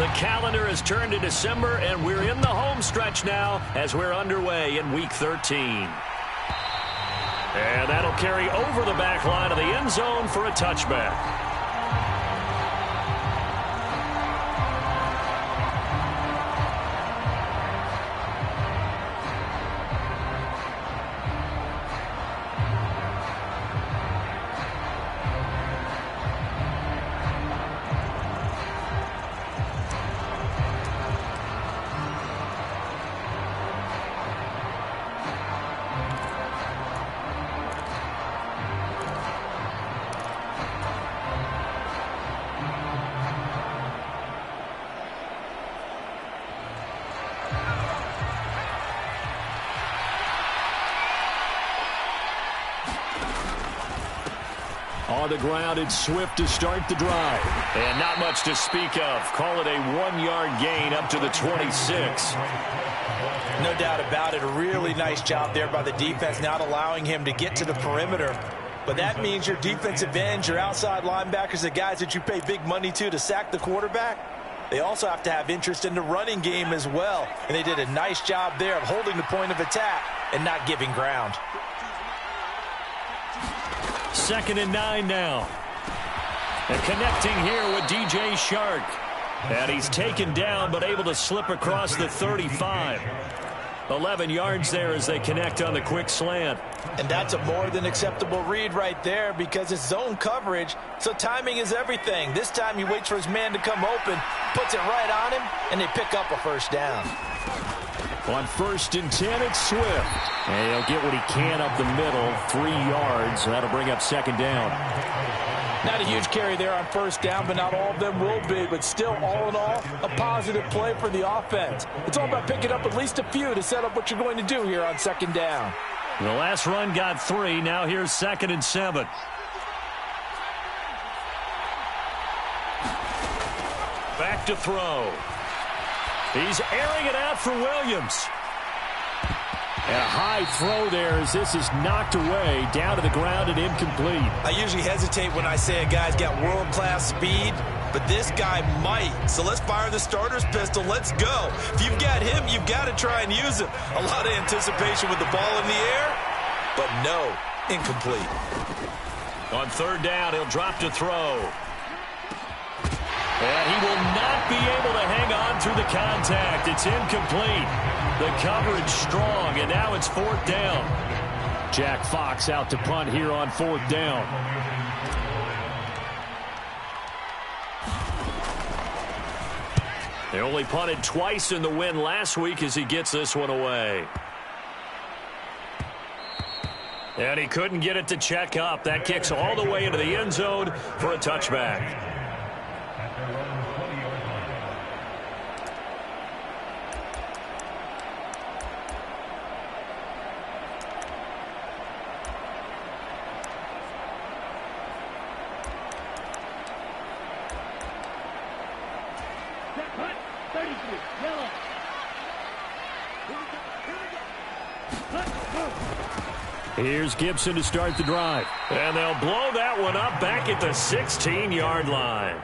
The calendar has turned to December, and we're in the home stretch now as we're underway in Week 13. And that'll carry over the back line of the end zone for a touchback. On the ground, it's Swift to start the drive. And not much to speak of. Call it a 1-yard gain up to the 26. No doubt about it. A really nice job there by the defense, not allowing him to get to the perimeter. But that means your defensive ends, your outside linebackers, the guys that you pay big money to sack the quarterback, they also have to have interest in the running game as well. And they did a nice job there of holding the point of attack and not giving ground. 2nd and 9 now. And connecting here with DJ Shark. And he's taken down but able to slip across the 35. 11 yards there as they connect on the quick slant. And that's a more than acceptable read right there because it's zone coverage, so timing is everything. This time he waits for his man to come open, puts it right on him, and they pick up a first down. On 1st and 10, it's Swift. And he'll get what he can up the middle, 3 yards. That'll bring up 2nd down. Not a huge carry there on 1st down, but not all of them will be. But still, all in all, a positive play for the offense. It's all about picking up at least a few to set up what you're going to do here on 2nd down. The last run got 3. Now here's 2nd and 7. Back to throw. He's airing it out for Williams. And a high throw there as this is knocked away, down to the ground and incomplete. I usually hesitate when I say a guy's got world-class speed, but this guy might. So let's fire the starter's pistol. Let's go. If you've got him, you've got to try and use him. A lot of anticipation with the ball in the air, but no, incomplete. On 3rd down, he'll drop to throw. And he will not be able to hang on through the contact. It's incomplete. The coverage strong, and now it's 4th down. Jack Fox out to punt here on 4th down. They only punted twice in the win last week as he gets this one away. And he couldn't get it to check up. That kicks all the way into the end zone for a touchback. Here's Gibson to start the drive. And they'll blow that one up back at the 16-yard line.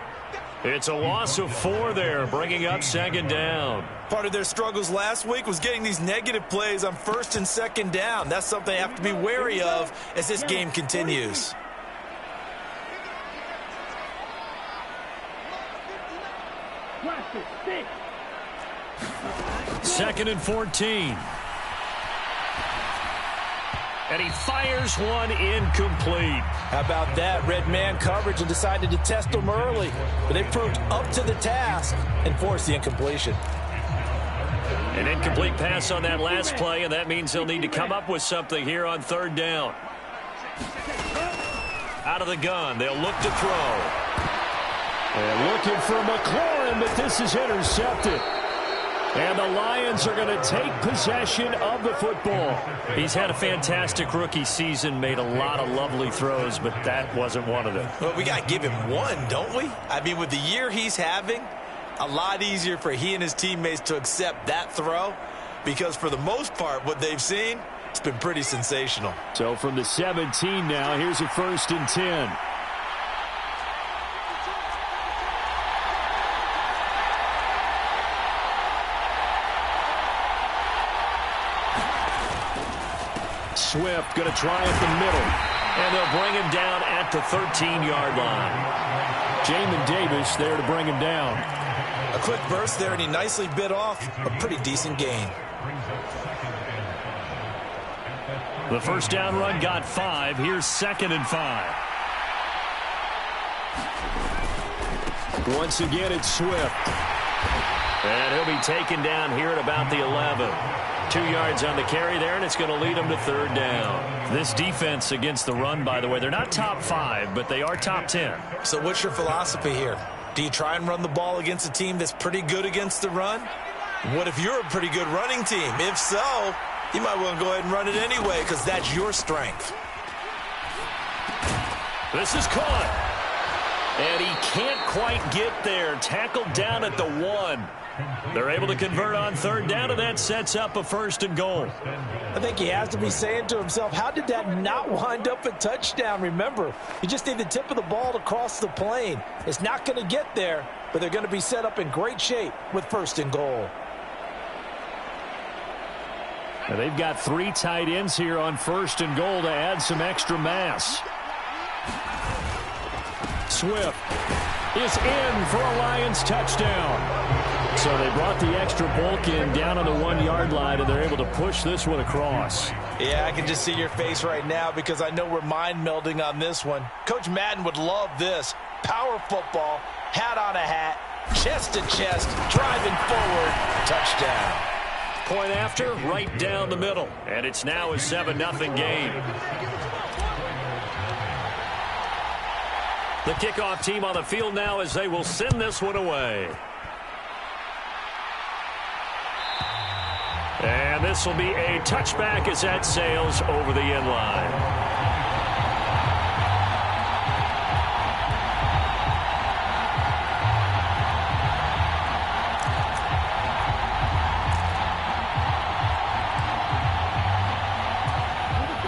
It's a loss of 4 there, bringing up 2nd down. Part of their struggles last week was getting these negative plays on 1st and 2nd down. That's something they have to be wary of as this game continues. Second and 14. And he fires one incomplete. How about that? Red man coverage and decided to test them early. But they proved up to the task and forced the incompletion. An incomplete pass on that last play, and that means they'll need to come up with something here on 3rd down. Out of the gun, they'll look to throw. They're looking for McLaurin, but this is intercepted. And the Lions are going to take possession of the football. He's had a fantastic rookie season, made a lot of lovely throws, but that wasn't one of them. Well, we got to give him one, don't we? I mean, with the year he's having, a lot easier for he and his teammates to accept that throw because for the most part, what they've seen, it's been pretty sensational. So from the 17 now, here's a 1st and 10. Swift going to try at the middle. And they'll bring him down at the 13-yard line. Jamin Davis there to bring him down. A quick burst there, and he nicely bit off a pretty decent gain. The first down run got 5. Here's 2nd and 5. Once again, it's Swift. And he'll be taken down here at about the 11. 2 yards on the carry there, and it's going to lead him to 3rd down. This defense against the run, by the way, they're not top 5, but they are top 10. So what's your philosophy here? Do you try and run the ball against a team that's pretty good against the run? What if you're a pretty good running team? If so, you might want to go ahead and run it anyway because that's your strength. This is caught. And he can't quite get there. Tackled down at the 1. They're able to convert on 3rd down, and that sets up a 1st and goal. I think he has to be saying to himself, how did that not wind up a touchdown? Remember, you just need the tip of the ball to cross the plane. It's not going to get there, but they're going to be set up in great shape with 1st and goal. Now they've got 3 tight ends here on 1st and goal to add some extra mass. Swift is in for a Lions touchdown. So they brought the extra bulk in down on the 1-yard line, and they're able to push this one across. Yeah, I can just see your face right now because I know we're mind melding on this one. Coach Madden would love this. Power football, hat on a hat, chest to chest, driving forward, touchdown. Point after, right down the middle. And it's now a 7-0 game. The kickoff team on the field now as they will send this one away. And this will be a touchback as that sails over the end line.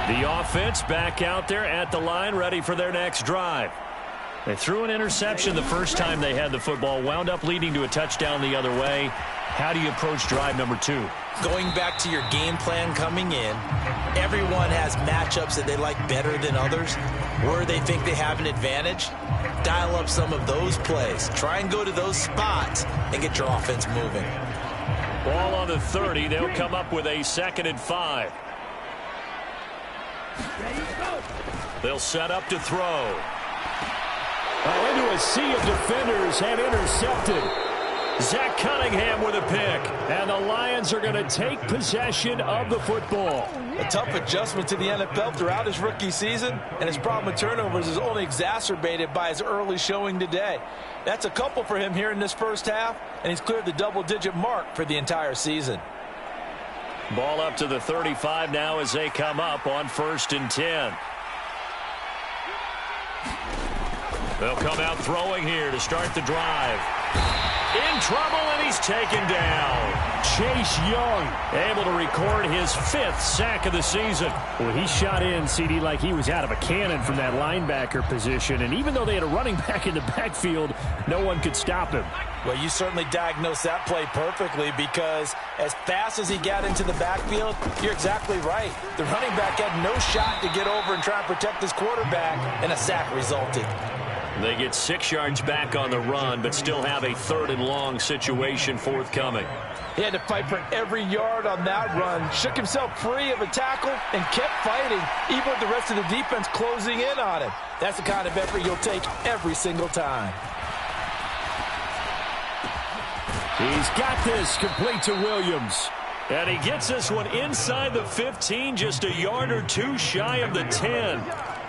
The offense back out there at the line, ready for their next drive. They threw an interception the first time they had the football, wound up leading to a touchdown the other way. How do you approach drive number 2? Going back to your game plan coming in, everyone has matchups that they like better than others, where they think they have an advantage. Dial up some of those plays. Try and go to those spots and get your offense moving. Ball on the 30. They'll come up with a 2nd and 5. They'll set up to throw. Into a sea of defenders and intercepted. Zach Cunningham with a pick. And the Lions are going to take possession of the football. A tough adjustment to the NFL throughout his rookie season, and his problem with turnovers is only exacerbated by his early showing today. That's a couple for him here in this first half, and he's cleared the double-digit mark for the entire season. Ball up to the 35 now as they come up on 1st and 10. They'll come out throwing here to start the drive. In trouble, and he's taken down. Chase Young able to record his 5th sack of the season. Well, he shot in, CD, like he was out of a cannon from that linebacker position. And even though they had a running back in the backfield, no one could stop him. Well, you certainly diagnosed that play perfectly because as fast as he got into the backfield, you're exactly right. The running back had no shot to get over and try and protect his quarterback, and a sack resulted. They get 6 yards back on the run, but still have a 3rd and long situation forthcoming. He had to fight for every yard on that run, shook himself free of a tackle, and kept fighting, even with the rest of the defense closing in on him. That's the kind of effort you'll take every single time. He's got this complete to Williams. And he gets this one inside the 15, just a yard or 2 shy of the 10.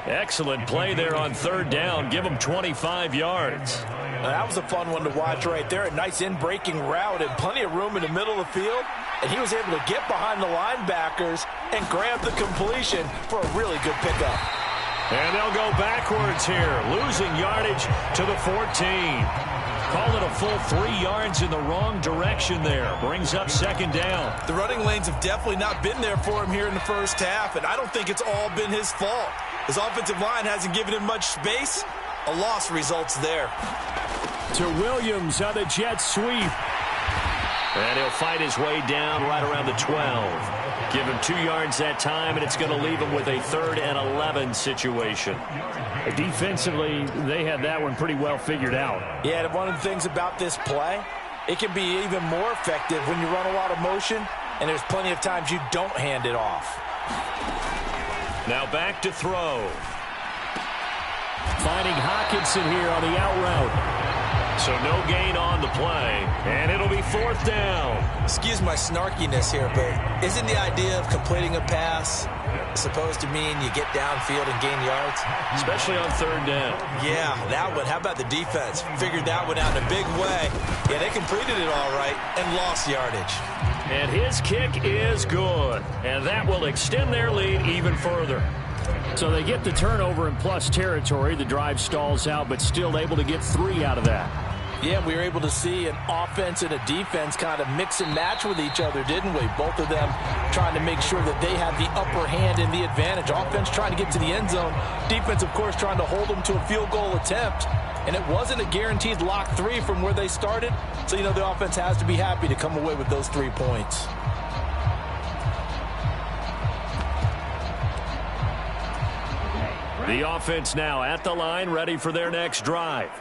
Excellent play there on 3rd down. Give him 25 yards. That was a fun one to watch right there. A nice in-breaking route and plenty of room in the middle of the field. And he was able to get behind the linebackers and grab the completion for a really good pickup. And they'll go backwards here, losing yardage to the 14. Call it a full 3 yards in the wrong direction there. Brings up 2nd down. The running lanes have definitely not been there for him here in the first half, and I don't think it's all been his fault. His offensive line hasn't given him much space. A loss results there. To Williams on the jet sweep. And he'll fight his way down right around the 12. Give him 2 yards that time, and it's going to leave him with a 3rd and 11 situation. Defensively, they had that one pretty well figured out. Yeah, and one of the things about this play, it can be even more effective when you run a lot of motion, and there's plenty of times you don't hand it off. Now back to throw. Finding Hockenson here on the out route. So no gain on the play, and it'll be 4th down. Excuse my snarkiness here, but isn't the idea of completing a pass supposed to mean you get downfield and gain yards? Especially on 3rd down. Yeah, that one. How about the defense? Figured that one out in a big way. Yeah, they completed it all right and lost yardage. And his kick is good, and that will extend their lead even further. So they get the turnover in plus territory. The drive stalls out, but still able to get 3 out of that. Yeah, we were able to see an offense and a defense kind of mix and match with each other, didn't we? Both of them trying to make sure that they have the upper hand and the advantage. Offense trying to get to the end zone. Defense, of course, trying to hold them to a field goal attempt. And it wasn't a guaranteed lock 3 from where they started. So, you know, the offense has to be happy to come away with those 3 points. The offense now at the line, ready for their next drive.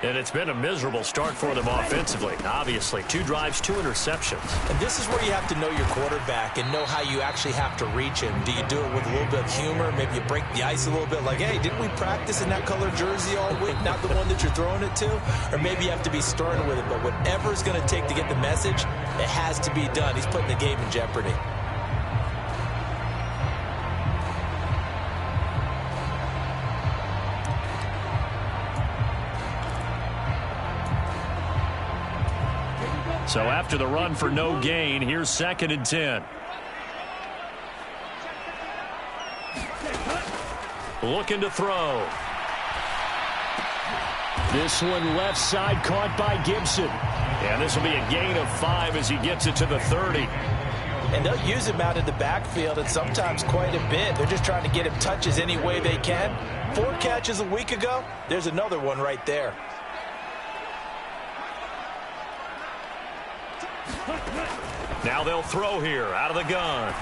And it's been a miserable start for them offensively. Obviously, 2 drives, 2 interceptions. And this is where you have to know your quarterback and know how you actually have to reach him. Do you do it with a little bit of humor? Maybe you break the ice a little bit like, hey, didn't we practice in that color jersey all week? Not the one that you're throwing it to? Or maybe you have to be stern with it. But whatever it's going to take to get the message, it has to be done. He's putting the game in jeopardy. So after the run for no gain, here's 2nd and 10. Looking to throw. This one left side caught by Gibson. And this will be a gain of 5 as he gets it to the 30. And they'll use him out in the backfield, and sometimes quite a bit. They're just trying to get him touches any way they can. 4 catches a week ago. There's another one right there. Now they'll throw here out of the gun.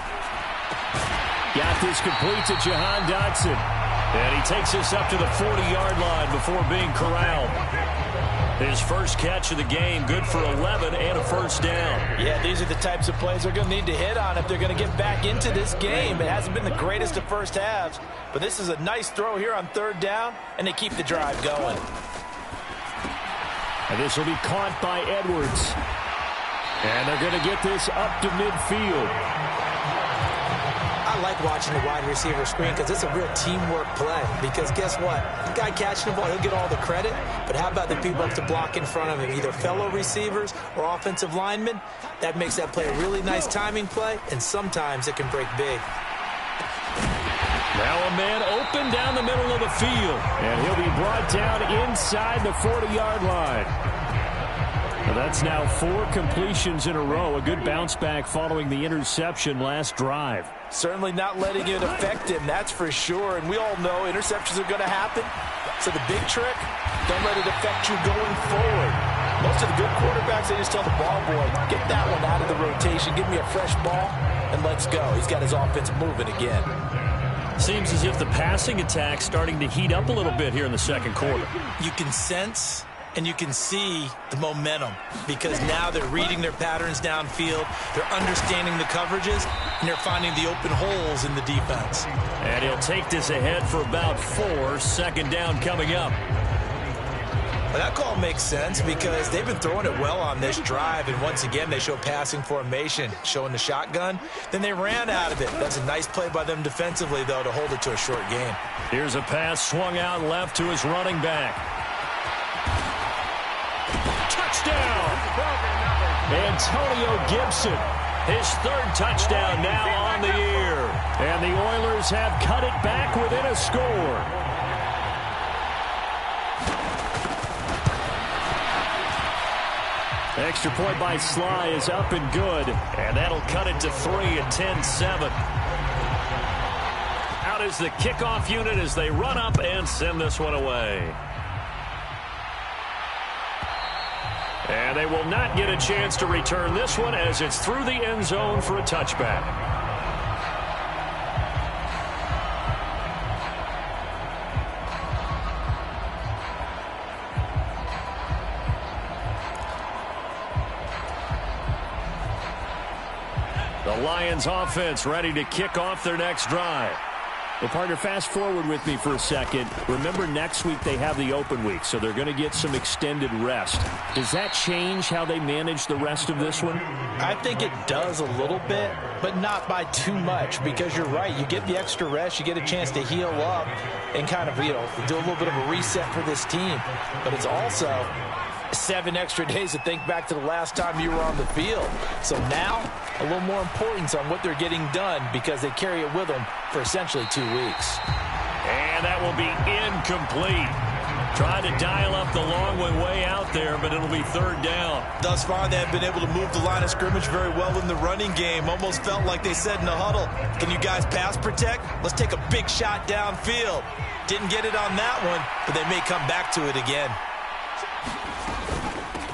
Got this complete to Jahan Dotson. And he takes this up to the 40-yard line before being corralled. His first catch of the game, good for 11 and a 1st down. Yeah, these are the types of plays they're going to need to hit on if they're going to get back into this game. It hasn't been the greatest of first halves, but this is a nice throw here on 3rd down, and they keep the drive going. And this will be caught by Edwards. And they're going to get this up to midfield. I like watching the wide receiver screen because it's a real teamwork play. Because guess what? The guy catching the ball, he'll get all the credit. But how about the people up to block in front of him, either fellow receivers or offensive linemen? That makes that play a really nice timing play, and sometimes it can break big. Now a man open down the middle of the field. And he'll be brought down inside the 40-yard line. Well, that's now 4 completions in a row. A good bounce back following the interception last drive. Certainly not letting it affect him, that's for sure. And we all know interceptions are going to happen. So the big trick, don't let it affect you going forward. Most of the good quarterbacks, they just tell the ball boy, get that one out of the rotation, give me a fresh ball, and let's go. He's got his offense moving again. Seems as if the passing attack's starting to heat up a little bit here in the 2nd quarter. You can sense and you can see the momentum because now they're reading their patterns downfield, they're understanding the coverages, and they're finding the open holes in the defense. And he'll take this ahead for about 4, 2nd down coming up. Well, that call makes sense because they've been throwing it well on this drive, and once again they show passing formation, showing the shotgun. Then they ran out of it. That's a nice play by them defensively, though, to hold it to a short game. Here's a pass swung out left to his running back. Touchdown! Antonio Gibson, his 3rd touchdown now on the year. And the Oilers have cut it back within a score. Extra point by Sly is up and good. And that'll cut it to 3 at 10-7. Out is the kickoff unit as they run up and send this one away. And they will not get a chance to return this one as it's through the end zone for a touchback. The Lions offense ready to kick off their next drive. Well, partner, fast forward with me for a second. Remember, next week they have the open week, so they're going to get some extended rest. Does that change how they manage the rest of this one? I think it does a little bit, but not by too much, because you're right. You get the extra rest, you get a chance to heal up and kind of, do a little bit of a reset for this team. But it's also 7 extra days to think back to the last time you were on the field. So now, a little more importance on what they're getting done because they carry it with them for essentially 2 weeks. And that will be incomplete. Trying to dial up the long way out there, but it'll be third down. Thus far, they have been able to move the line of scrimmage very well in the running game. Almost felt like they said in the huddle, can you guys pass protect? Let's take a big shot downfield. Didn't get it on that one, but they may come back to it again.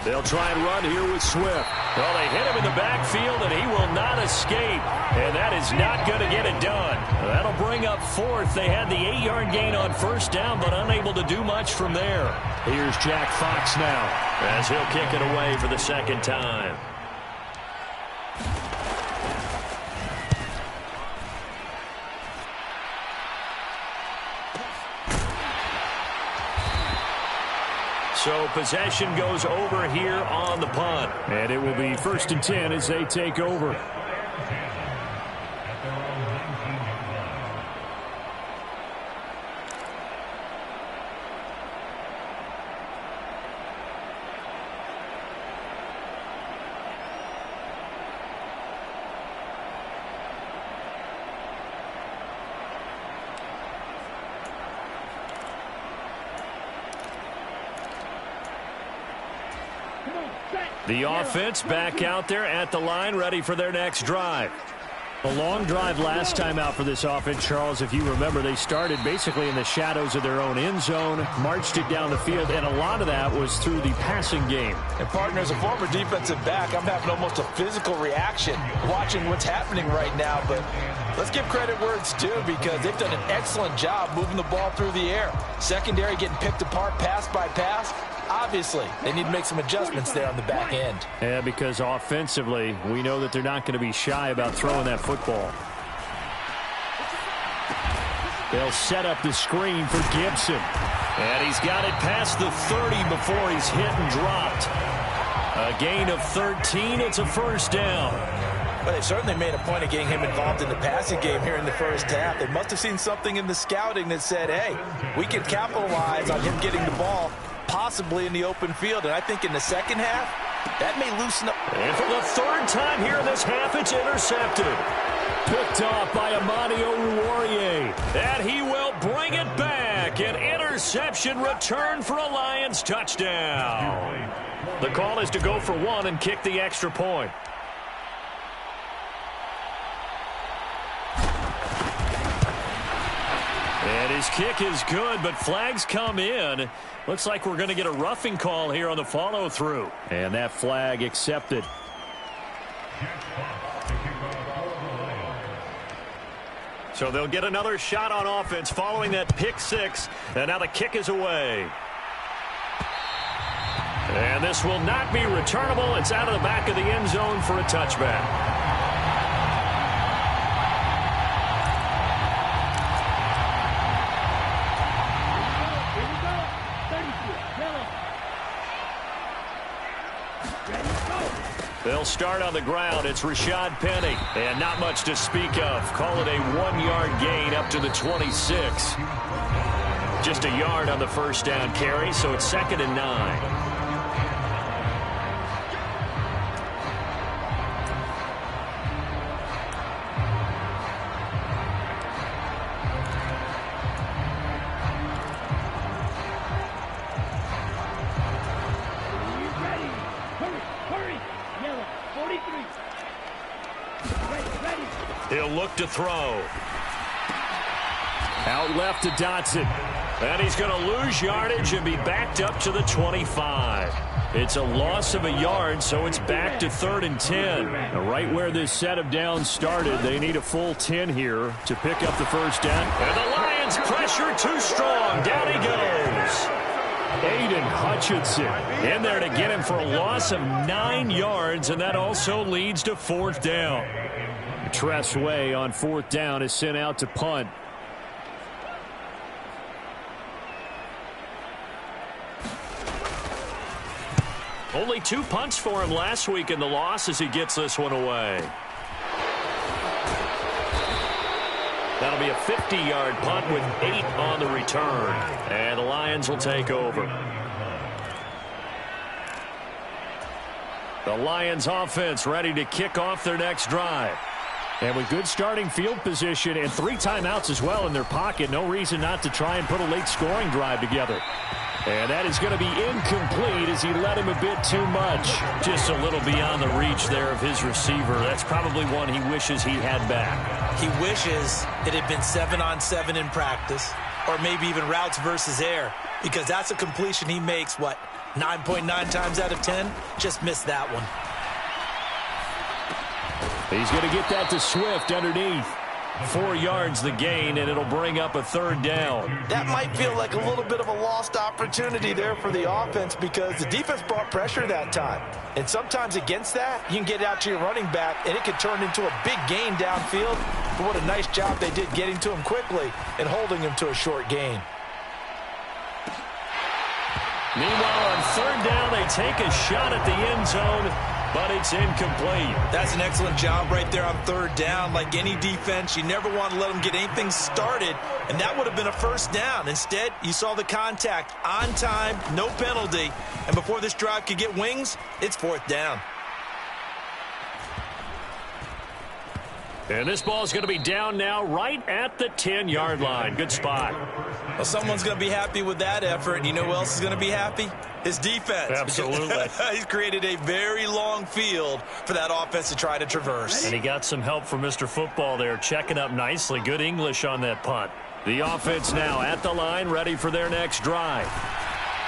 They'll try and run here with Swift. Well, they hit him in the backfield, and he will not escape. And that is not going to get it done. That'll bring up fourth. They had the 8-yard gain on first down, but unable to do much from there. Here's Jack Fox now, as he'll kick it away for the second time. So possession goes over here on the punt. And it will be 1st and 10 as they take over. The offense back out there at the line, ready for their next drive. A long drive last time out for this offense, Charles. If you remember, they started basically in the shadows of their own end zone, marched it down the field, and a lot of that was through the passing game. And, partner, as a former defensive back, I'm having almost a physical reaction watching what's happening right now. But let's give credit where it's due because they've done an excellent job moving the ball through the air. Secondary getting picked apart pass by pass. Obviously, they need to make some adjustments there on the back end. Yeah, because offensively, we know that they're not going to be shy about throwing that football. They'll set up the screen for Gibson. And he's got it past the 30 before he's hit and dropped. A gain of 13. It's a first down. Well, they certainly made a point of getting him involved in the passing game here in the first half. They must have seen something in the scouting that said, hey, we can capitalize on him getting the ball possibly in the open field. And I think in the second half, that may loosen up. And for the third time here in this half, it's intercepted. Picked off by Amani Oruwariye. And he will bring it back. An interception return for a Lions touchdown. The call is to go for one and kick the extra point. And his kick is good, but flags come in. Looks like we're going to get a roughing call here on the follow-through. And that flag accepted. So they'll get another shot on offense following that pick six. And now the kick is away. And this will not be returnable. It's out of the back of the end zone for a touchback. They'll start on the ground. It's Rashad Penny. And not much to speak of. Call it a 1-yard gain up to the 26. Just a yard on the first down carry, so it's 2nd and 9. He'll look to throw. Out left to Dotson. And he's going to lose yardage and be backed up to the 25. It's a loss of a yard, so it's back to 3rd and 10. Right where this set of downs started, they need a full 10 here to pick up the first down. And the Lions pressure too strong. Down he goes. Aiden Hutchinson in there to get him for a loss of 9 yards, and that also leads to 4th down. Tress Way on 4th down is sent out to punt. Only 2 punts for him last week in the loss as he gets this one away. That'll be a 50-yard punt with 8 on the return. And the Lions will take over. The Lions offense ready to kick off their next drive. And with good starting field position and 3 timeouts as well in their pocket, no reason not to try and put a late scoring drive together. And that is going to be incomplete as he led him a bit too much. Just a little beyond the reach there of his receiver. That's probably one he wishes he had back. He wishes it had been 7-on-7 in practice, or maybe even routes versus air, because that's a completion he makes, 9.9 times out of 10? Just missed that one. He's going to get that to Swift underneath. 4 yards the gain, and it'll bring up a 3rd down. That might feel like a little bit of a lost opportunity there for the offense because the defense brought pressure that time. And sometimes against that, you can get out to your running back, and it can turn into a big gain downfield. But what a nice job they did getting to him quickly and holding him to a short gain. Meanwhile, on 3rd down, they take a shot at the end zone, but it's incomplete. That's an excellent job right there on 3rd down. Like any defense, you never want to let them get anything started, and that would have been a 1st down. Instead, you saw the contact on time, no penalty, and before this drive could get wings, it's 4th down. And this ball is going to be down now right at the 10-yard line. Good spot. Well, someone's going to be happy with that effort, and you know who else is going to be happy? His defense. Absolutely. He's created a very long field for that offense to try to traverse. And he got some help from Mr. Football there, checking up nicely. Good English on that punt. The offense now at the line, ready for their next drive.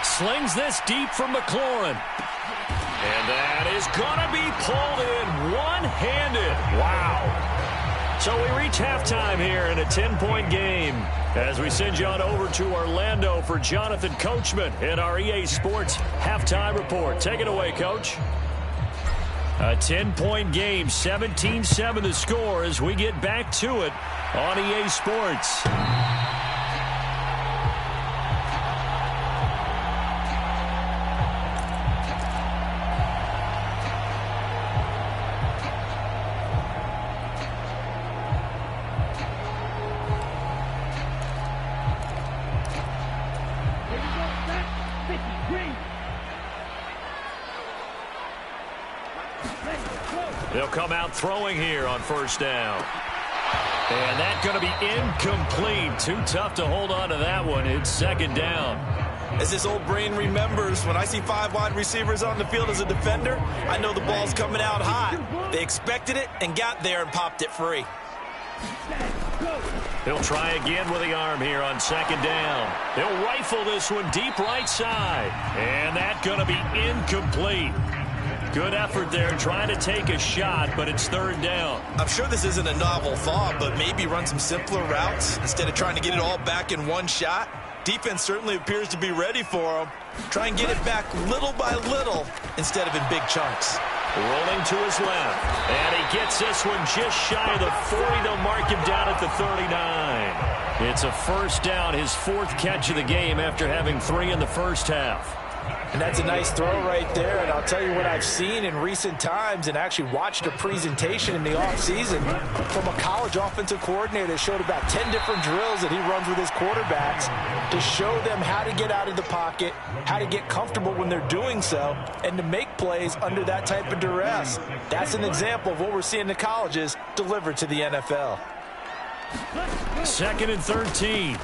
Slings this deep from McLaurin. And that is going to be pulled in one-handed. Wow. So we reach halftime here in a 10-point game as we send you on over to Orlando for Jonathan Coachman in our EA Sports Halftime Report. Take it away, Coach. A 10-point game, 17-7 the score as we get back to it on EA Sports. They'll come out throwing here on 1st down. And that's going to be incomplete. Too tough to hold on to that one. It's 2nd down. As this old brain remembers, when I see 5 wide receivers on the field as a defender, I know the ball's coming out hot. They expected it and got there and popped it free. He'll try again with the arm here on 2nd down. He'll rifle this one deep right side. And that's going to be incomplete. Good effort there trying to take a shot, but it's 3rd down. I'm sure this isn't a novel thought, but maybe run some simpler routes instead of trying to get it all back in one shot. Defense certainly appears to be ready for him. Try and get it back little by little instead of in big chunks. Rolling to his left. And he gets this one just shy of the 40. They'll mark him down at the 39. It's a 1st down, his 4th catch of the game after having 3 in the first half. And that's a nice throw right there. And I'll tell you what I've seen in recent times and actually watched a presentation in the offseason from a college offensive coordinator that showed about 10 different drills that he runs with his quarterbacks to show them how to get out of the pocket, how to get comfortable when they're doing so, and to make plays under that type of duress. That's an example of what we're seeing in the colleges delivered to the NFL. 2nd and 13.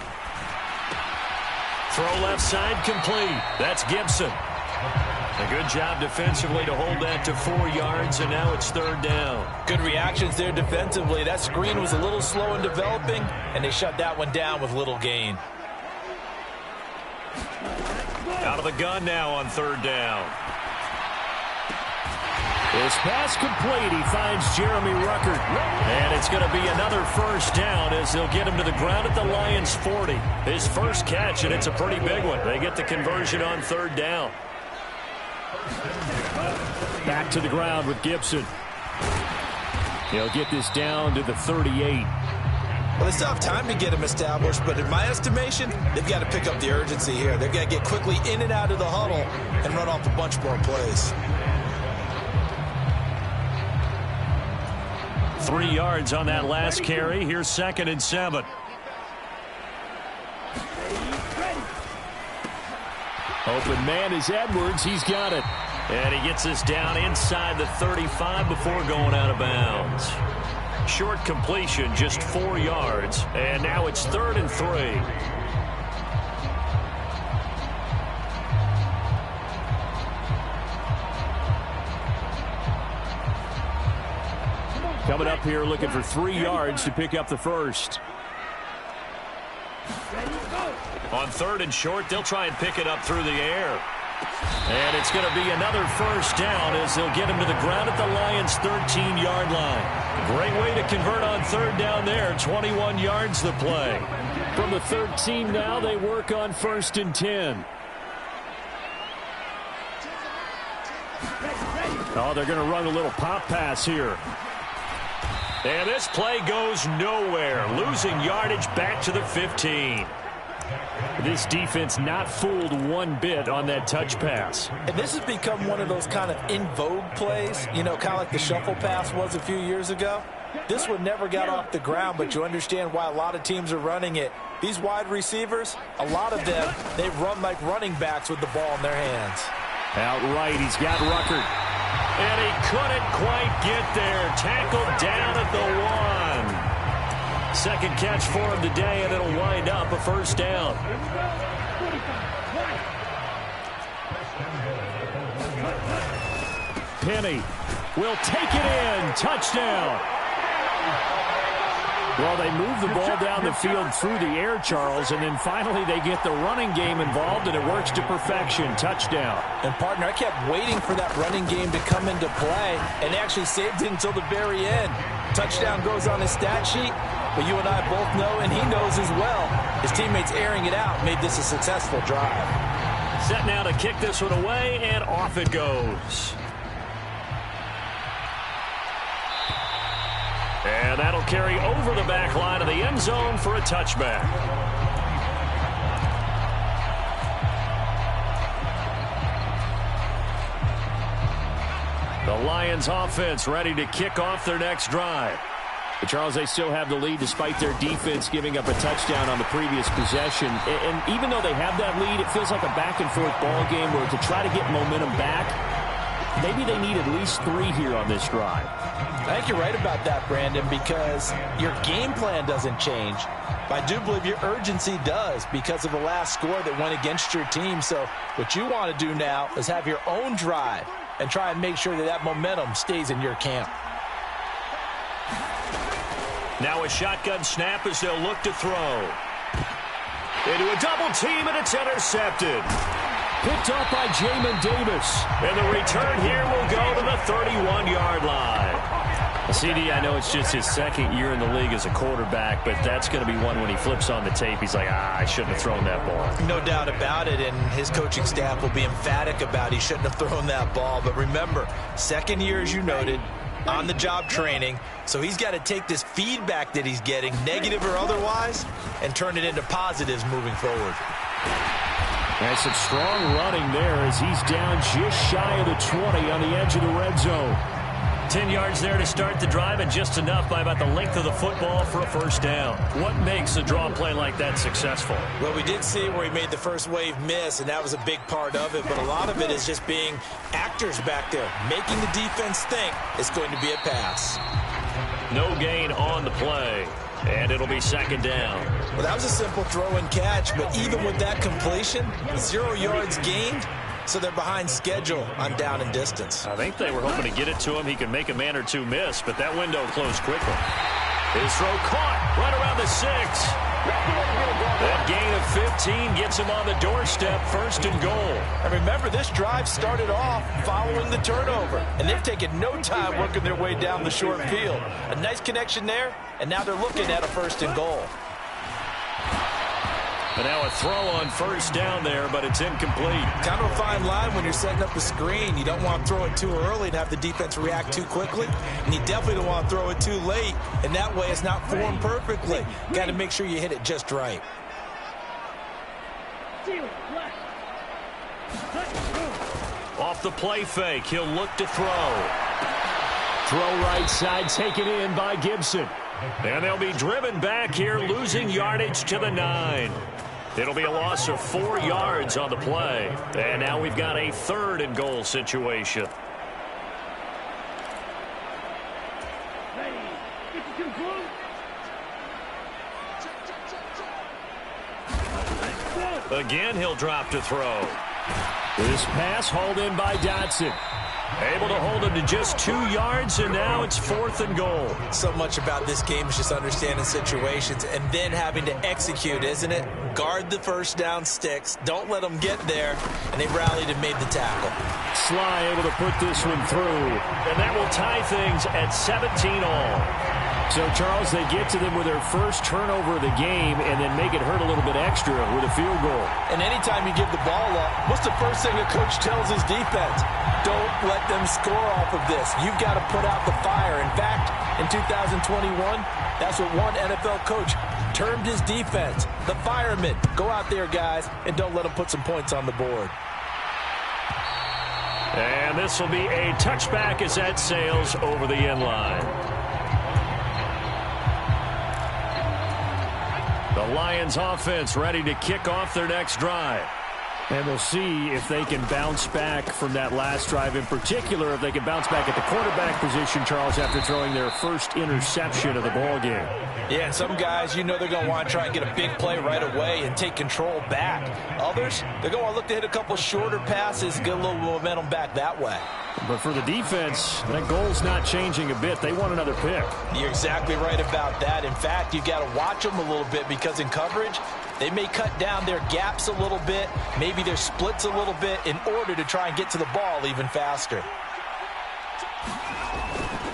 Throw left side complete. That's Gibson. A good job defensively to hold that to 4 yards, and now it's 3rd down. Good reactions there defensively. That screen was a little slow in developing, and they shut that one down with little gain. Out of the gun now on 3rd down. This pass complete. He finds Jeremy Ruckert. And it's going to be another first down as they'll get him to the ground at the Lions' 40. His first catch, and it's a pretty big one. They get the conversion on third down. Back to the ground with Gibson. He'll get this down to the 38. Well, they still have time to get him established, but in my estimation, they've got to pick up the urgency here. They've got to get quickly in and out of the huddle and run off a bunch more plays. 3 yards on that last carry. Here's 2nd and 7. Open man is Edwards. He's got it. And he gets us down inside the 35 before going out of bounds. Short completion, just 4 yards. And now it's 3rd and 3. Coming up here looking for 3 yards to pick up the first. On 3rd and short, they'll try and pick it up through the air. And it's going to be another first down as they'll get him to the ground at the Lions' 13-yard line. Great way to convert on 3rd down there. 21 yards the play. From the 13 now, they work on 1st and 10. Oh, they're going to run a little pop pass here. And this play goes nowhere. Losing yardage back to the 15. This defense not fooled one bit on that touch pass. And this has become one of those kind of in vogue plays, you know, kind of like the shuffle pass was a few years ago. This one never got off the ground, but you understand why a lot of teams are running it. These wide receivers, a lot of them, they run like running backs with the ball in their hands. Outright, he's got Ruckert. And he couldn't quite get there. Tackled down at the 1. Second catch for him today, and it'll wind up a first down. Penny will take it in. Touchdown. Well, they move the ball down the field through the air, Charles, and then finally they get the running game involved, and it works to perfection. Touchdown. And, partner, I kept waiting for that running game to come into play, and actually saved it until the very end. Touchdown goes on his stat sheet, but you and I both know, and he knows as well, his teammates airing it out made this a successful drive. Set now to kick this one away, and off it goes. And that'll carry over the back line of the end zone for a touchback. The Lions offense ready to kick off their next drive. But Charles, they still have the lead despite their defense giving up a touchdown on the previous possession. And even though they have that lead, it feels like a back-and-forth ball game where to try to get momentum back, maybe they need at least 3 here on this drive. I think you're right about that, Brandon, because your game plan doesn't change. But I do believe your urgency does because of the last score that went against your team. So what you want to do now is have your own drive and try and make sure that that momentum stays in your camp. Now a shotgun snap as they'll look to throw. Into a double team, and it's intercepted. Picked up by Jamin Davis. And the return here will go to the 31-yard line. CD, I know it's just his 2nd year in the league as a quarterback, but that's going to be one when he flips on the tape, he's like, I shouldn't have thrown that ball. No doubt about it, and his coaching staff will be emphatic about he shouldn't have thrown that ball. But remember, 2nd year, as you noted, on-the-job training, so he's got to take this feedback that he's getting, negative or otherwise, and turn it into positives moving forward. And some strong running there as he's down just shy of the 20 on the edge of the red zone. 10 yards there to start the drive, and just enough by about the length of the football for a first down. What makes a draw play like that successful? Well, we did see where he made the first wave miss, and that was a big part of it, but a lot of it is just being actors back there, making the defense think it's going to be a pass. No gain on the play, and it'll be 2nd down. Well, that was a simple throw and catch, but even with that completion, 0 yards gained, so they're behind schedule on down and distance. I think they were hoping to get it to him. He can make a man or two miss, but that window closed quickly. His throw caught right around the 6. That gain of 15 gets him on the doorstep, 1st and goal. And remember, this drive started off following the turnover, and they've taken no time working their way down the short field. A nice connection there, and now they're looking at a 1st and goal. And now a throw on 1st down there, but it's incomplete. Kind of a fine line when you're setting up the screen. You don't want to throw it too early and have the defense react too quickly. And you definitely don't want to throw it too late, and that way it's not formed perfectly. Got to make sure you hit it just right. Off the play fake, he'll look to throw. Throw right side taken in by Gibson. And they'll be driven back here, losing yardage to the 9. It'll be a loss of 4 yards on the play. And now we've got a 3rd and goal situation. Again, he'll drop to throw. This pass hauled in by Dotson. Able to hold him to just 2 yards, and now it's 4th and goal. So much about this game is just understanding situations and then having to execute, isn't it? Guard the 1st down sticks. Don't let them get there. And they rallied and made the tackle. Sly able to put this one through. And that will tie things at 17 all. So, Charles, they get to them with their first turnover of the game and then make it hurt a little bit extra with a field goal. And anytime you give the ball up, what's the first thing a coach tells his defense? Don't let them score off of this. You've got to put out the fire. In fact, in 2021, that's what one NFL coach termed his defense. The firemen. Go out there, guys, and don't let them put some points on the board. And this will be a touchback as that sails over the end line. The Lions offense ready to kick off their next drive. And we'll see if they can bounce back from that last drive, in particular if they can bounce back at the quarterback position, Charles, after throwing their first interception of the ball game. Yeah, and some guys, you know they're going to want to try and get a big play right away and take control back. Others, they're going to look to hit a couple shorter passes, get a little momentum back that way. But for the defense, that goal's not changing a bit. They want another pick. You're exactly right about that. In fact, you've got to watch them a little bit because in coverage, they may cut down their gaps a little bit, maybe their splits a little bit in order to try and get to the ball even faster.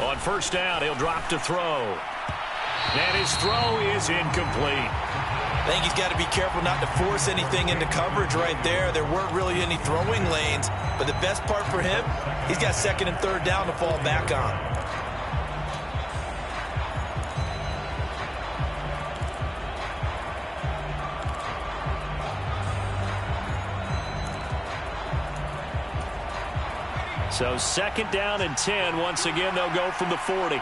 On 1st down, he'll drop to throw. And his throw is incomplete. I think he's got to be careful not to force anything into coverage right there. There weren't really any throwing lanes, but the best part for him, he's got 2nd and 3rd down to fall back on. So 2nd down and 10. Once again, they'll go from the 40.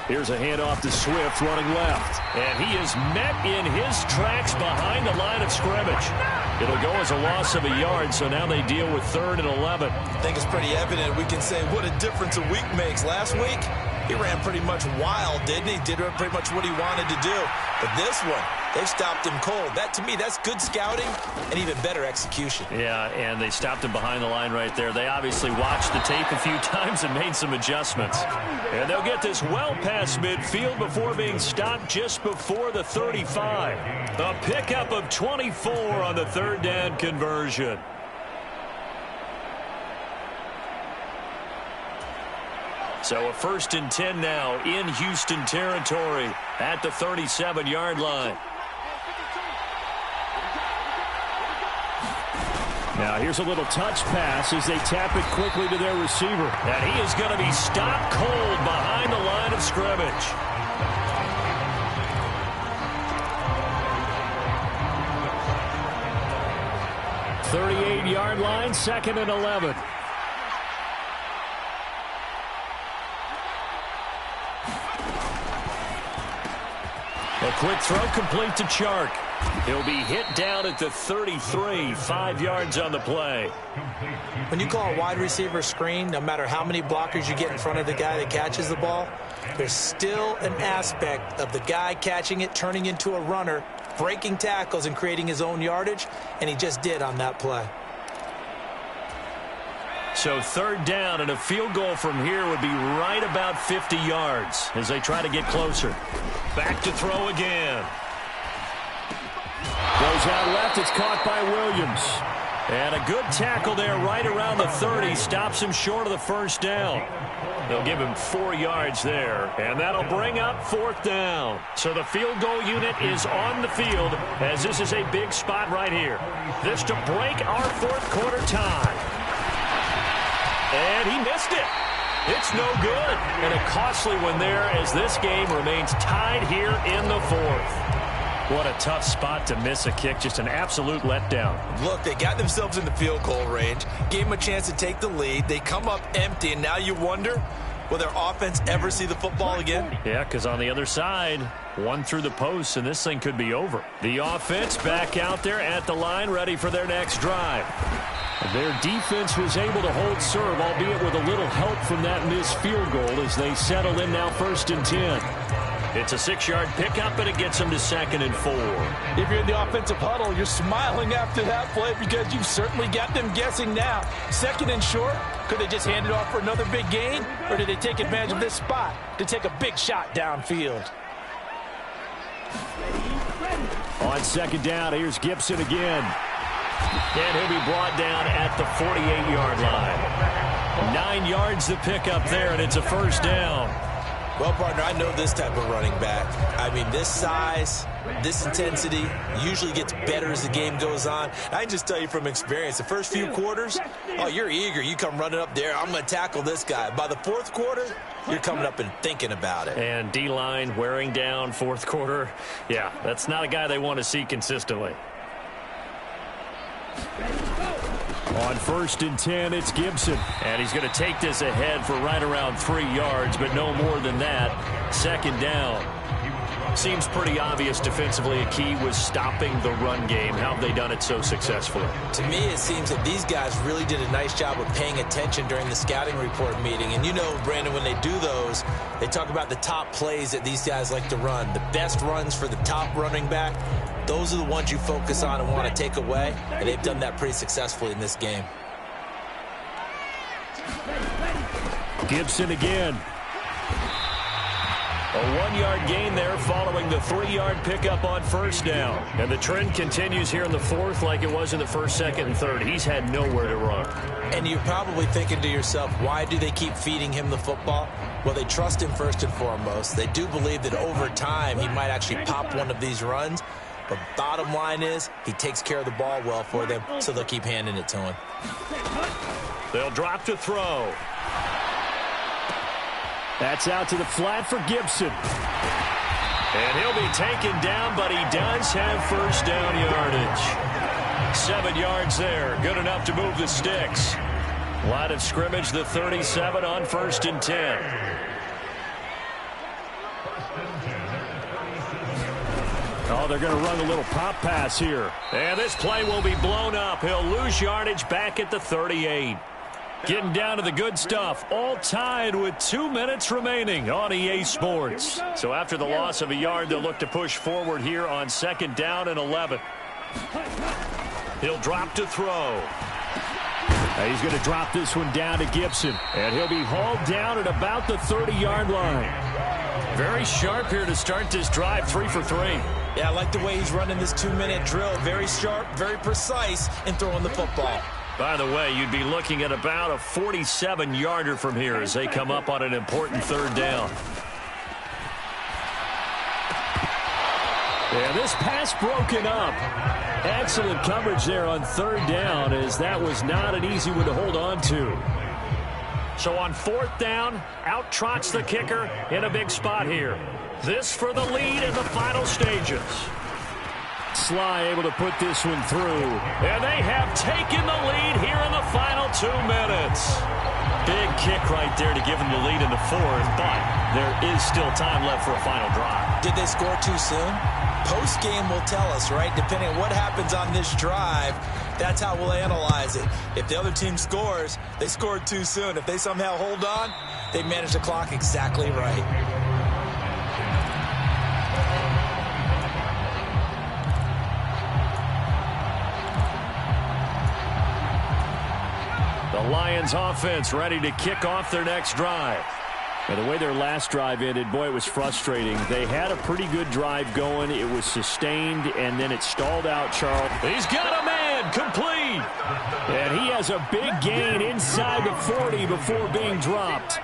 Here's a handoff to Swift running left. And he is met in his tracks behind the line of scrimmage. It'll go as a loss of a yard, so now they deal with 3rd and 11. I think it's pretty evident. We can say what a difference a week makes. Last week, he ran pretty much wild, didn't he? Did pretty much what he wanted to do. But this one, they stopped him cold. That, to me, that's good scouting and even better execution. Yeah, and they stopped him behind the line right there. They obviously watched the tape a few times and made some adjustments. And they'll get this well past midfield before being stopped just before the 35. A pickup of 24 on the 3rd down conversion. So a 1st and 10 now in Houston territory at the 37-yard line. Now here's a little touch pass as they tap it quickly to their receiver. And he is going to be stopped cold behind the line of scrimmage. .38-yard line, 2nd and 11. A quick throw complete to Chark. He'll be hit down at the 33, 5 yards on the play. When you call a wide receiver screen, no matter how many blockers you get in front of the guy that catches the ball, there's still an aspect of the guy catching it, turning into a runner, breaking tackles and creating his own yardage, and he just did on that play. So third down, and a field goal from here would be right about 50 yards as they try to get closer. Back to throw again. Goes out left. It's caught by Williams. And a good tackle there right around the 30. Stops him short of the first down. They'll give him 4 yards there. And that'll bring up fourth down. So the field goal unit is on the field as this is a big spot right here. This to break our fourth quarter tie. And he missed it. It's no good. And a costly one there as this game remains tied here in the fourth. What a tough spot to miss a kick. Just an absolute letdown. Look, they got themselves in the field goal range. Gave them a chance to take the lead. They come up empty, and now you wonder, will their offense ever see the football again? Yeah, because on the other side, one through the post, and this thing could be over. The offense back out there at the line, ready for their next drive. Their defense was able to hold serve, albeit with a little help from that missed field goal as they settle in now 1st and 10. It's a 6-yard pickup, and it gets them to 2nd and 4. If you're in the offensive huddle, you're smiling after that play because you've certainly got them guessing now. 2nd and short, could they just hand it off for another big gain, or did they take advantage of this spot to take a big shot downfield? On 2nd down, here's Gibson again. And he'll be brought down at the 48-yard line. 9 yards to pick up there, and it's a 1st down. Well, partner, I know this type of running back. I mean, this size, this intensity usually gets better as the game goes on. I can just tell you from experience, the first few quarters, oh, you're eager. You come running up there, I'm going to tackle this guy. By the 4th quarter, you're coming up and thinking about it. And D-line wearing down 4th quarter. Yeah, that's not a guy they want to see consistently. On 1st and 10, it's Gibson. And he's going to take this ahead for right around 3 yards, but no more than that. 2nd down. Seems pretty obvious defensively a key was stopping the run game. How have they done it so successfully? To me, it seems that these guys really did a nice job of paying attention during the scouting report meeting. And you know, Brandon, when they do those, they talk about the top plays that these guys like to run. The best runs for the top running back, those are the ones you focus on and want to take away. And they've done that pretty successfully in this game. Gibson again. A 1-yard gain there following the 3-yard pickup on 1st down. And the trend continues here in the 4th like it was in the 1st, 2nd, and 3rd. He's had nowhere to run. And you're probably thinking to yourself, why do they keep feeding him the football? Well, they trust him first and foremost. They do believe that over time he might actually pop one of these runs. But bottom line is he takes care of the ball well for them, so they'll keep handing it to him. They'll drop to throw. That's out to the flat for Gibson. And he'll be taken down, but he does have 1st down yardage. 7 yards there. Good enough to move the sticks. Line of scrimmage, the 37 on 1st and 10. Oh, they're going to run a little pop pass here. And this play will be blown up. He'll lose yardage back at the 38. Getting down to the good stuff. All tied with 2 minutes remaining on EA Sports. So after the loss of a yard, they'll look to push forward here on 2nd down and 11. He'll drop to throw. He's going to drop this one down to Gibson. And he'll be hauled down at about the 30-yard line. Very sharp here to start this drive. 3 for 3. Yeah, I like the way he's running this 2-minute drill. Very sharp, very precise in throwing the football. By the way, you'd be looking at about a 47-yarder from here as they come up on an important 3rd down. And this pass broken up. Excellent coverage there on 3rd down, as that was not an easy one to hold on to. So on 4th down, out trots the kicker in a big spot here. This for the lead in the final stages. Sly able to put this one through. And they have taken the lead here in the final 2 minutes. Big kick right there to give them the lead in the 4th, but there is still time left for a final drive. Did they score too soon? Post-game will tell us, right? Depending on what happens on this drive, that's how we'll analyze it. If the other team scores, they scored too soon. If they somehow hold on, they manage the clock exactly right. The The Lions offense ready to kick off their next drive. And the way their last drive ended, boy, it was frustrating. They had a pretty good drive going. It was sustained, and then it stalled out, Charles. He's got a man, complete. And he has a big gain inside the 40 before being dropped.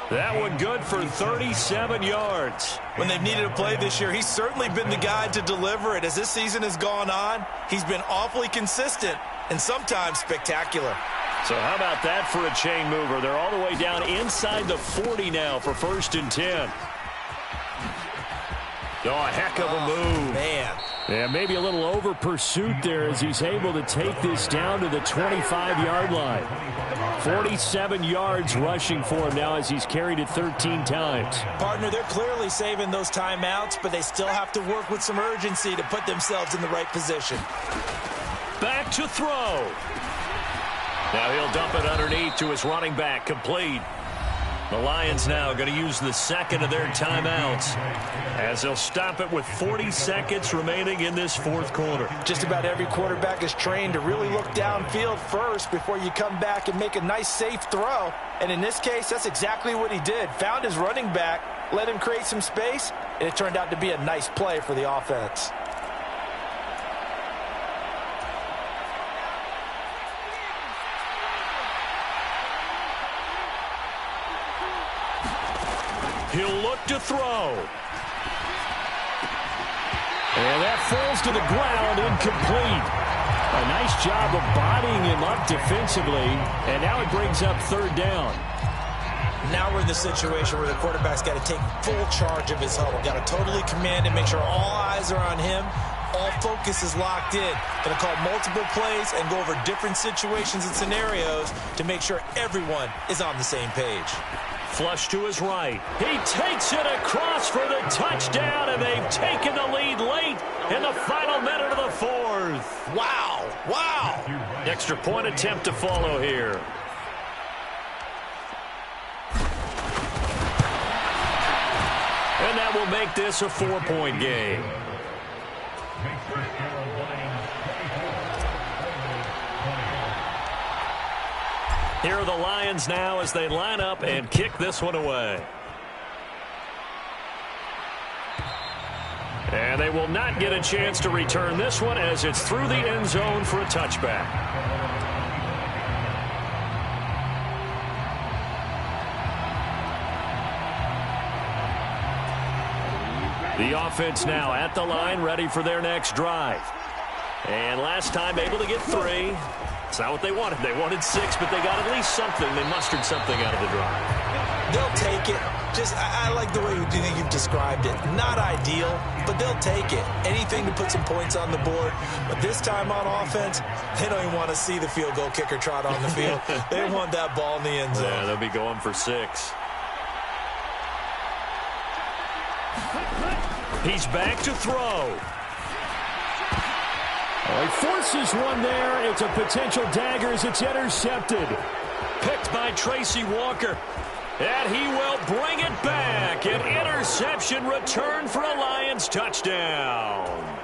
That one good for 37 yards. When they've needed a play this year, he's certainly been the guy to deliver it. As this season has gone on, he's been awfully consistent and sometimes spectacular. So how about that for a chain mover? They're all the way down inside the 40 now for 1st and 10. Oh, a heck of a move. Man. Yeah, maybe a little over pursuit there as he's able to take this down to the 25-yard line. 47 yards rushing for him now as he's carried it 13 times. Partner, they're clearly saving those timeouts, but they still have to work with some urgency to put themselves in the right position. Back to throw. Now he'll dump it underneath to his running back, complete. The Lions now going to use the second of their timeouts as they'll stop it with 40 seconds remaining in this 4th quarter. Just about every quarterback is trained to really look downfield first before you come back and make a nice, safe throw. And in this case, that's exactly what he did. Found his running back, let him create some space, and it turned out to be a nice play for the offense. He'll look to throw. And that falls to the ground, incomplete. A nice job of bodying him up defensively, and now it brings up 3rd down. Now we're in the situation where the quarterback's got to take full charge of his huddle. Got to totally command and make sure all eyes are on him. All focus is locked in. Going to call multiple plays and go over different situations and scenarios to make sure everyone is on the same page. Flush to his right. He takes it across for the touchdown, and they've taken the lead late in the final minute of the 4th. Wow. Wow. Extra point attempt to follow here. And that will make this a 4-point game. Here are the Lions now as they line up and kick this one away. And they will not get a chance to return this one as it's through the end zone for a touchback. The offense now at the line, ready for their next drive. And last time able to get 3. It's not what they wanted. They wanted 6, but they got at least something. They mustered something out of the drive. They'll take it. I like the way you've described it. Not ideal, but they'll take it. Anything to put some points on the board. But this time on offense, they don't even want to see the field goal kicker trot on the field. They want that ball in the end zone. Yeah, they'll be going for 6. He's back to throw. He forces one there. It's a potential dagger as it's intercepted. Picked by Tracy Walker. And he will bring it back. An interception return for a Lions touchdown.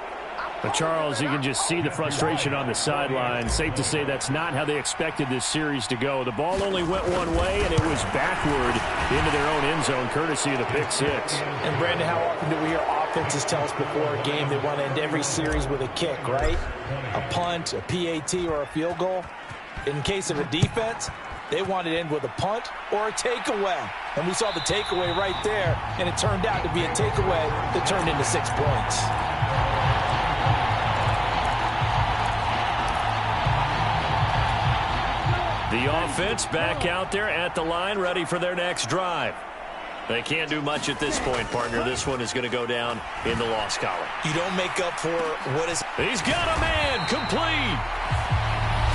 But Charles, you can just see the frustration on the sideline. Safe to say that's not how they expected this series to go. The ball only went one way, and it was backward into their own end zone, courtesy of the pick 6. And, Brandon, how often do we hear offenses tell us before a game they want to end every series with a kick, right? A punt, a PAT, or a field goal. In case of a defense, they want to end with a punt or a takeaway. And we saw the takeaway right there, and it turned out to be a takeaway that turned into 6 points. The offense back out there at the line, ready for their next drive. They can't do much at this point, partner. This one is going to go down in the loss column. You don't make up for what is... He's got a man, complete.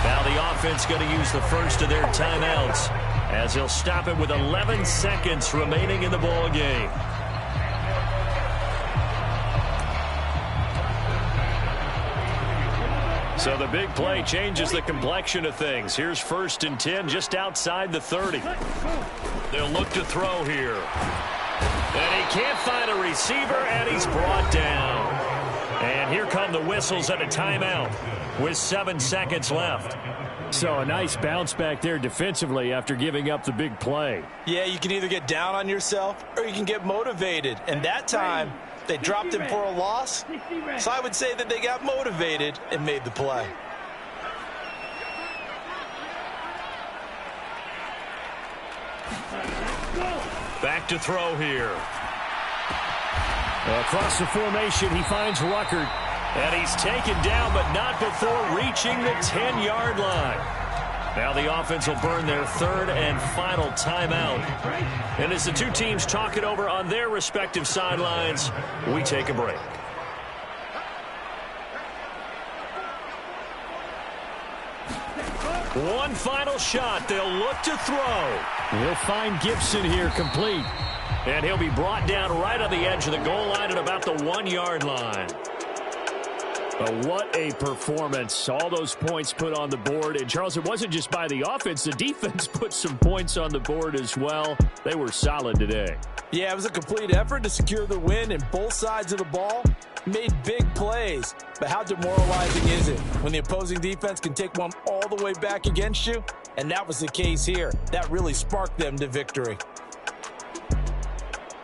Now the offense going to use the first of their timeouts as he'll stop it with 11 seconds remaining in the ball game. So the big play changes the complexion of things. Here's 1st and 10 just outside the 30. They'll look to throw here. And he can't find a receiver, and he's brought down. And here come the whistles at a timeout with 7 seconds left. So a nice bounce back there defensively after giving up the big play. Yeah, you can either get down on yourself or you can get motivated. And that time, they dropped him for a loss. So I would say that they got motivated and made the play. Back to throw here. Across the formation, he finds Ruckert. And he's taken down, but not before reaching the 10-yard line. Now the offense will burn their third and final timeout. And as the two teams talk it over on their respective sidelines, we take a break. One final shot. They'll look to throw. He'll find Gibson here complete. And he'll be brought down right on the edge of the goal line at about the 1-yard line. But what a performance. All those points put on the board. And, Charles, it wasn't just by the offense. The defense put some points on the board as well. They were solid today. Yeah, it was a complete effort to secure the win, and both sides of the ball made big plays. But how demoralizing is it when the opposing defense can take one all the way back against you? And that was the case here. That really sparked them to victory.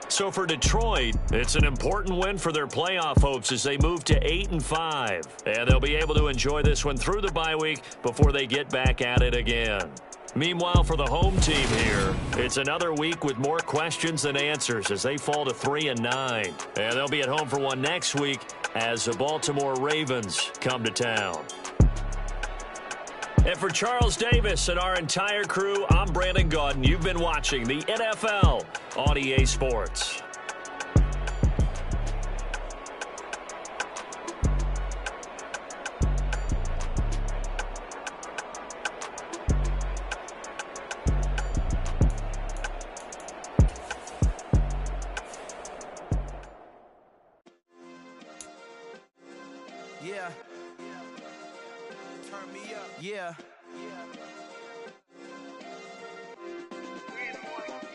So for Detroit, it's an important win for their playoff hopes as they move to 8-5. And they'll be able to enjoy this one through the bye week before they get back at it again. Meanwhile, for the home team here, it's another week with more questions than answers as they fall to 3-9. And they'll be at home for one next week as the Baltimore Ravens come to town. And for Charles Davis and our entire crew, I'm Brandon Gaudin. You've been watching the NFL on EA Sports. Yeah. Turn me up. Yeah.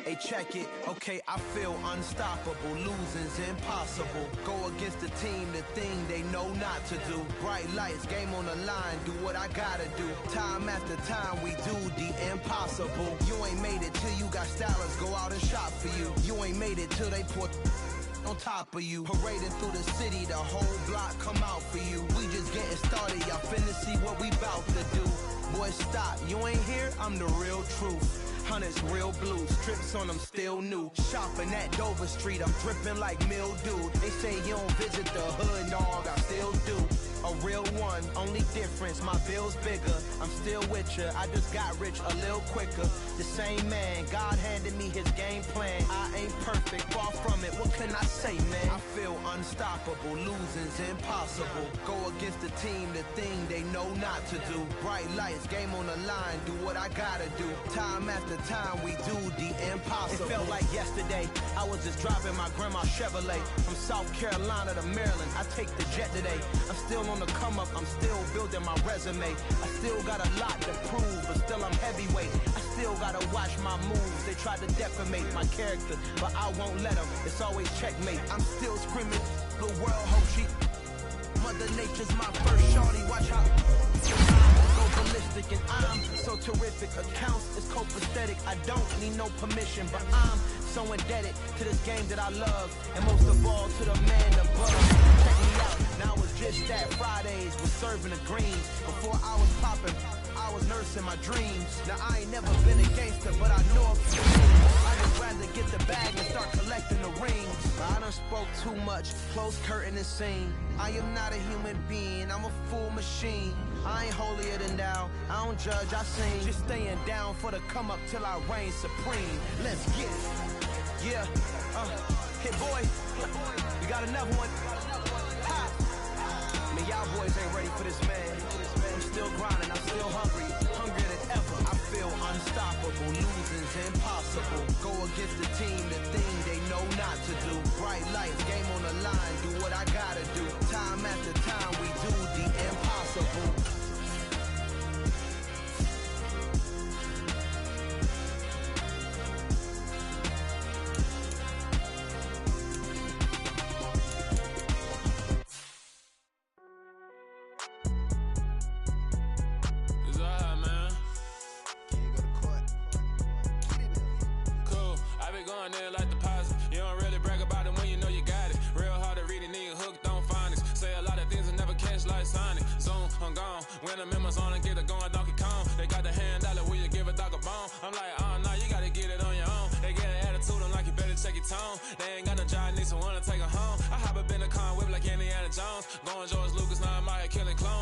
Hey, check it. Okay, I feel unstoppable. Losing's impossible. Go against the team, the thing they know not to do. Bright lights, game on the line. Do what I gotta do. Time after time, we do the impossible. You ain't made it till you got stylers go out and shop for you. You ain't made it till they put on top of you. Parading through the city, the whole block come out for you. We just getting started, y'all finna see what we bout to do. Boy, stop, you ain't here, I'm the real truth. Hunters, real blue, strips on them still new. Shopping at Dover Street, I'm dripping like mildew. They say you don't visit the hood, dog, I still do. A real one, only difference, my bill's bigger. I'm still with ya, I just got rich a little quicker. The same man, God handed me his game plan. I ain't perfect, far from it, what can I say, man? I feel unstoppable, losing's impossible. Go against the team, the thing they know not to do. Bright lights, game on the line, do what I gotta do. Time after time, we do the impossible. It felt like yesterday, I was just driving my grandma's Chevrolet. From South Carolina to Maryland, I take the jet today. I'm still on the come up, I'm still building my resume. I still got a lot to prove, but still I'm heavyweight. I still gotta watch my moves. They tried to defamate my character, but I won't let them. It's always checkmate. I'm still screaming, the world hope she. Mother Nature's my first shorty, watch how go ballistic, and I'm so terrific. Accounts is copacetic, I don't need no permission, but I'm so indebted to this game that I love, and most of all to the man above. Check me out, now it's just that Fridays was serving the greens. Before I was popping, I was nursing my dreams. Now I ain't never been a gangster, but I know a few. I'd just rather get the bag and start collecting the rings. I done spoke too much, close curtain and scene. I am not a human being, I'm a full machine. I ain't holier than thou, I don't judge, I sing. Just staying down for the come up till I reign supreme. Let's get it. Yeah, hit boy, we got another one. Ha. I mean, y'all boys ain't ready for this, man. I'm still grinding, I'm still hungry, hungrier than ever. I feel unstoppable, losing's impossible. Go against the team, the thing they know not to do. Bright lights, game on the line, do what I gotta do. Time after time, we do the impossible. It's alright, man. trying to get it going Donkey Kong. They got the hand dollar, will you give a dog a bone? I'm like, oh, no, you got to get it on your own. They get an attitude, I'm like, you better check your tone. They ain't got no job, need someone to take her home. I hop up in the car, whip like Indiana Jones. Going George Lucas, now I'm out here killing clones.